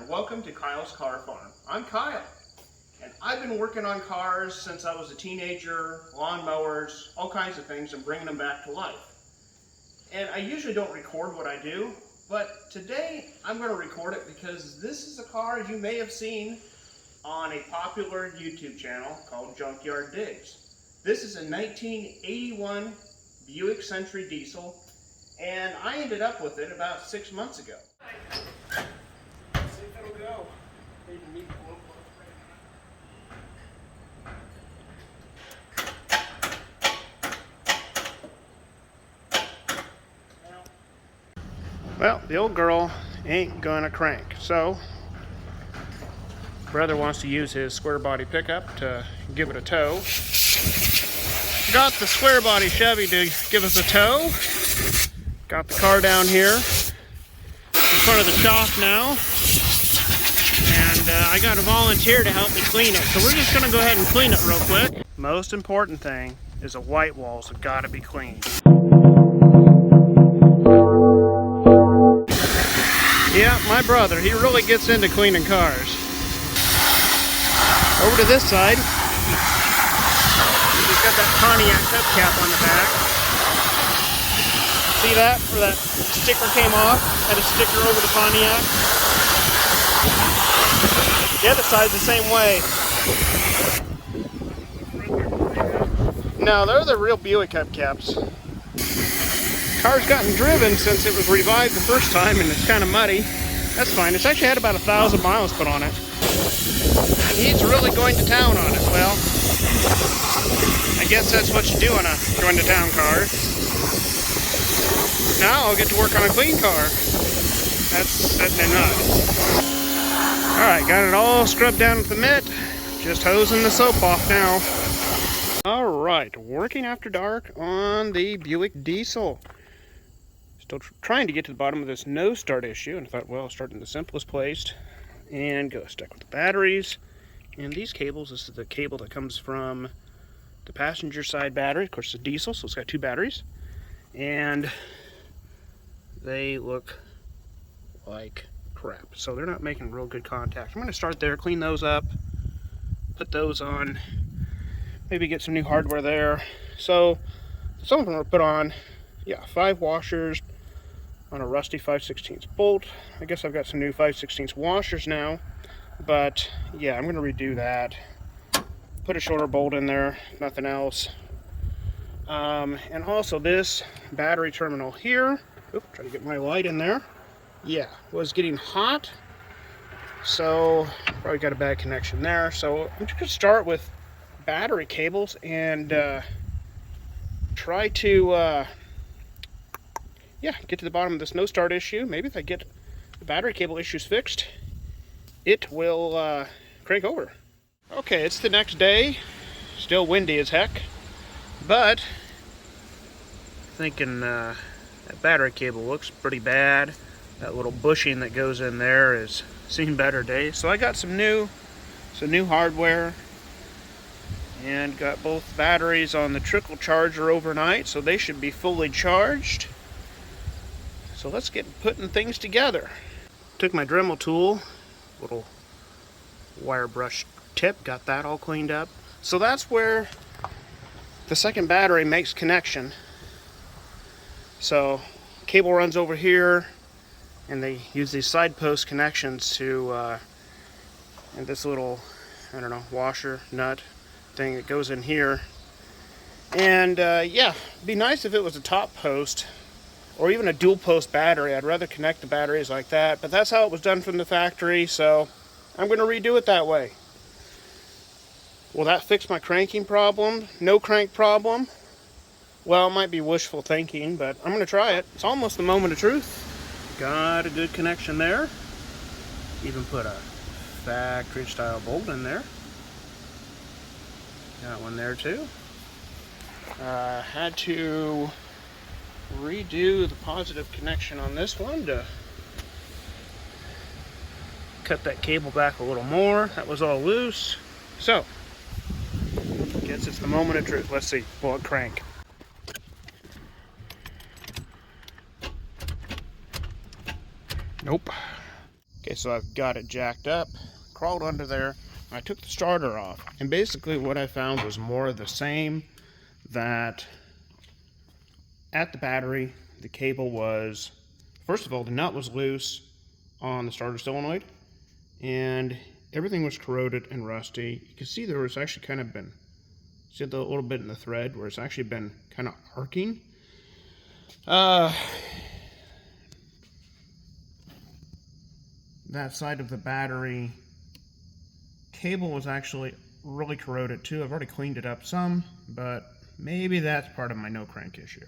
and welcome to Kyle's Car Farm. I'm Kyle, and I've been working on cars since I was a teenager, lawnmowers, all kinds of things, and bringing them back to life. And I usually don't record what I do, but today I'm going to record it because this is a car you may have seen on a popular YouTube channel called Junkyard Digs. This is a 1981 Buick Diesel, and I ended up with it about 6 months ago. Let's see if it'll go. Well, the old girl ain't gonna crank, so brother wants to use his square body pickup to give it a tow. Got the square body Chevy to give us a tow. Got the car down here in front of the shop now, and I got a volunteer to help me clean it. So we're just gonna go ahead and clean it real quick. Most important thing is the white walls have got to be cleaned. Yeah, my brother, he really gets into cleaning cars. Over to this side, he's got that Pontiac hubcap on the back. See that? Where that sticker came off? Had a sticker over the Pontiac. The other side's the same way. No, they're the real Buick hubcaps. Car's gotten driven since it was revived the first time, and it's kind of muddy. That's fine. It's actually had about 1,000 miles put on it. And he's really going to town on it. Well, I guess that's what you do on a going to town car. Now I'll get to work on a clean car. That's setting it up. Alright, got it all scrubbed down with the mitt. Just hosing the soap off now. Alright, working after dark on the Buick Diesel. Still trying to get to the bottom of this no start issue, and I thought, well, I'll start in the simplest place and go stuck with the batteries. And these cables, this is the cable that comes from the passenger side battery. Of course, it's a diesel, so it's got two batteries. And they look like crap. So they're not making real good contact. I'm going to start there, clean those up, put those on, maybe get some new hardware there. So some of them are put on, yeah, 5 washers on a rusty 5/16 bolt. I guess I've got some new 5/16 washers now, but yeah, I'm going to redo that. Put a shorter bolt in there, nothing else. And also this battery terminal here, try to get my light in there. Yeah, was getting hot, so probably got a bad connection there. So I'm just going to start with battery cables and try to get to the bottom of this no start issue. Maybe if I get the battery cable issues fixed, it will crank over. Okay, it's the next day, still windy as heck, but thinking that battery cable looks pretty bad. That little bushing that goes in there has seen better days. So I got some new hardware, and got both batteries on the trickle charger overnight, so they should be fully charged. So let's get putting things together. Took my Dremel tool, little wire brush tip, got that all cleaned up. So that's where the second battery makes connection. So cable runs over here, and they use these side post connections to and this little, I don't know, washer nut thing that goes in here. And yeah, it'd be nice if it was a top post or even a dual post battery. I'd rather connect the batteries like that, but that's how it was done from the factory, so I'm going to redo it that way. Will that fix my cranking problem? No crank problem? Well, it might be wishful thinking, but I'm going to try it. It's almost the moment of truth. Got a good connection there. Even put a factory style bolt in there. Got one there too. Had to redo the positive connection on this one to cut that cable back a little more. That was all loose. So, guess it's the moment of truth. Let's see. Will it crank? Nope. Okay, Okay, so I've got it jacked up, crawled under there. I took the starter off, and basically what I found was more of the same, that at the battery, the cable was, first of all, the nut was loose on the starter solenoid, and everything was corroded and rusty. You can see there was actually kind of been, see the little bit in the thread where it's actually been kind of arcing. That side of the battery cable was actually really corroded too. I've already cleaned it up some, but maybe that's part of my no crank issue.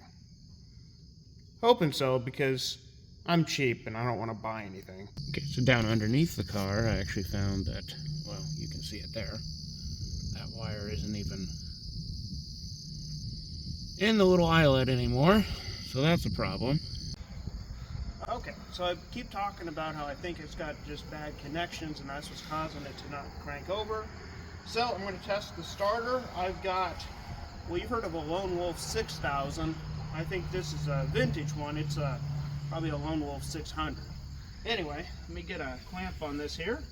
Hoping so, because I'm cheap and I don't want to buy anything. Okay, so down underneath the car, I actually found that, well, you can see it there. That wire isn't even in the little eyelet anymore, so that's a problem. Okay, so I keep talking about how I think it's got just bad connections and that's what's causing it to not crank over. So I'm going to test the starter. I've got, well, you've heard of a Lone Wolf 6000. I think this is a vintage one. It's probably a Lone Wolf 600. Anyway, let me get a clamp on this here,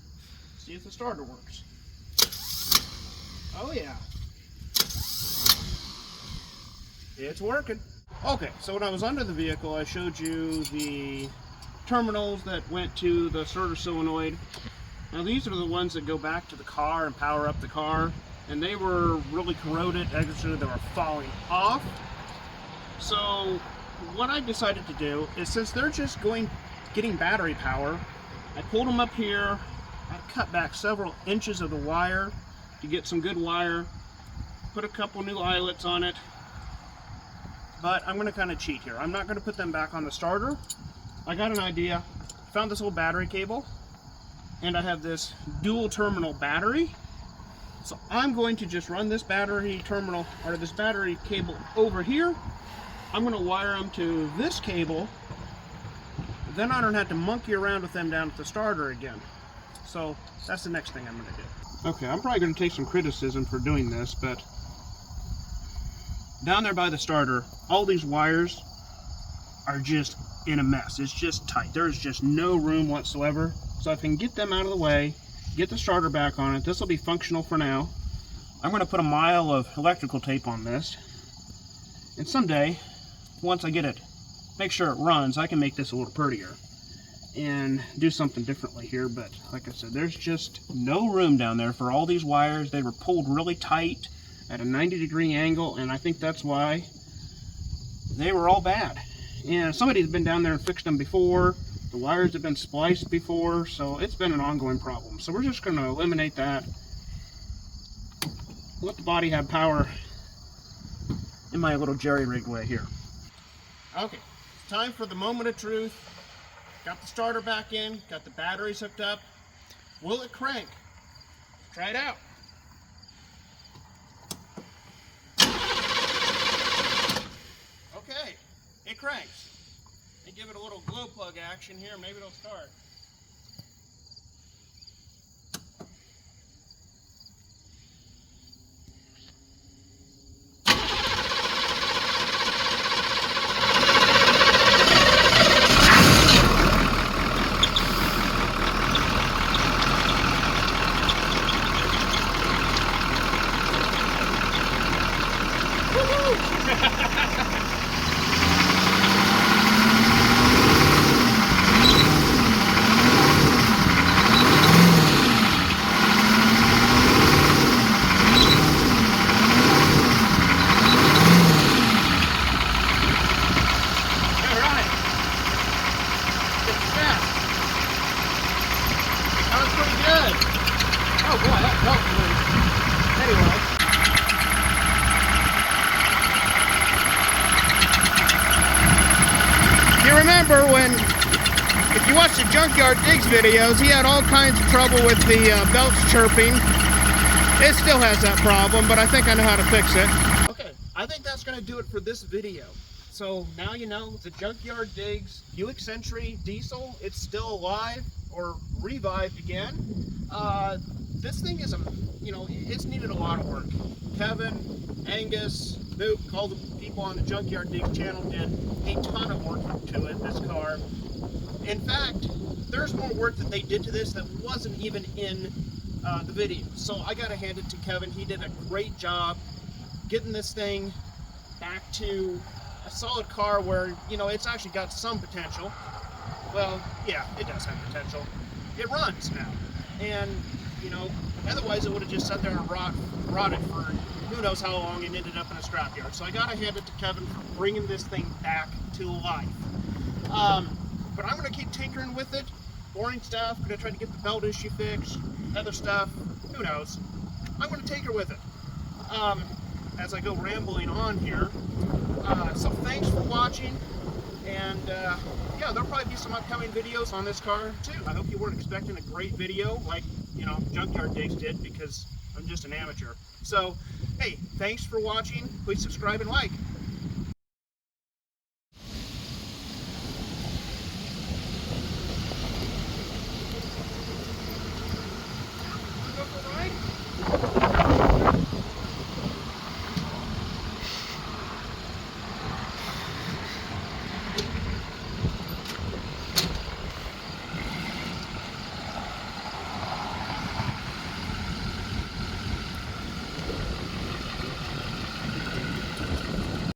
see if the starter works. Oh yeah, it's working. Okay, so when I was under the vehicle, I showed you the terminals that went to the starter solenoid. Now these are the ones that go back to the car and power up the car, and they were really corroded. Actually, they were falling off. So what I decided to do is, since they're just getting battery power, I pulled them up here. I cut back several inches of the wire to get some good wire, put a couple new eyelets on it. But I'm going to kind of cheat here. I'm not going to put them back on the starter. I got an idea. Found this old battery cable, and I have this dual terminal battery. So I'm going to just run this battery terminal, or this battery cable over here. I'm going to wire them to this cable. Then I don't have to monkey around with them down at the starter again. So that's the next thing I'm going to do. Okay, I'm probably going to take some criticism for doing this, but down there by the starter, all these wires are just in a mess. It's just tight. There's just no room whatsoever. So if I can get them out of the way, get the starter back on it, this will be functional for now. I'm going to put a mile of electrical tape on this. And someday, once I get it, make sure it runs, I can make this a little prettier and do something differently here. But like I said, there's just no room down there for all these wires. They were pulled really tight at a 90-degree angle, and I think that's why they were all bad. And somebody's been down there and fixed them before. The wires have been spliced before, so it's been an ongoing problem. So we're just going to eliminate that. Let the body have power in my little jerry-rigged way here. Okay, time for the moment of truth. Got the starter back in, got the batteries hooked up. Will it crank? Try it out. Okay, it cranks. And give it a little glow plug action here, maybe it'll start. Oh boy, that felt good. Anyway. You remember when, if you watch the Junkyard Digs videos, he had all kinds of trouble with the belts chirping. It still has that problem, but I think I know how to fix it. Okay, I think that's going to do it for this video. So now you know the Junkyard Digs Buick Diesel, it's still alive or revived again. This thing is it's needed a lot of work. Kevin, Angus, Luke, all the people on the Junkyard Digs channel did a ton of work to it, this car. In fact, there's more work that they did to this that wasn't even in the video. So I gotta hand it to Kevin. He did a great job getting this thing back to a solid car where, you know, it's actually got some potential. Well, yeah, it does have potential. It runs now. And, you know, otherwise it would have just sat there and rotted for who knows how long and ended up in a scrapyard. So I gotta hand it to Kevin for bringing this thing back to life. But I'm gonna keep tinkering with it. Boring stuff, gonna try to get the belt issue fixed, other stuff, who knows. I'm gonna tinker with it as I go rambling on here. So thanks for watching, and yeah, there'll probably be some upcoming videos on this car too. I hope you weren't expecting a great video like, you know, Junkyard Digs did, because I'm just an amateur. So, hey, thanks for watching. Please subscribe and like.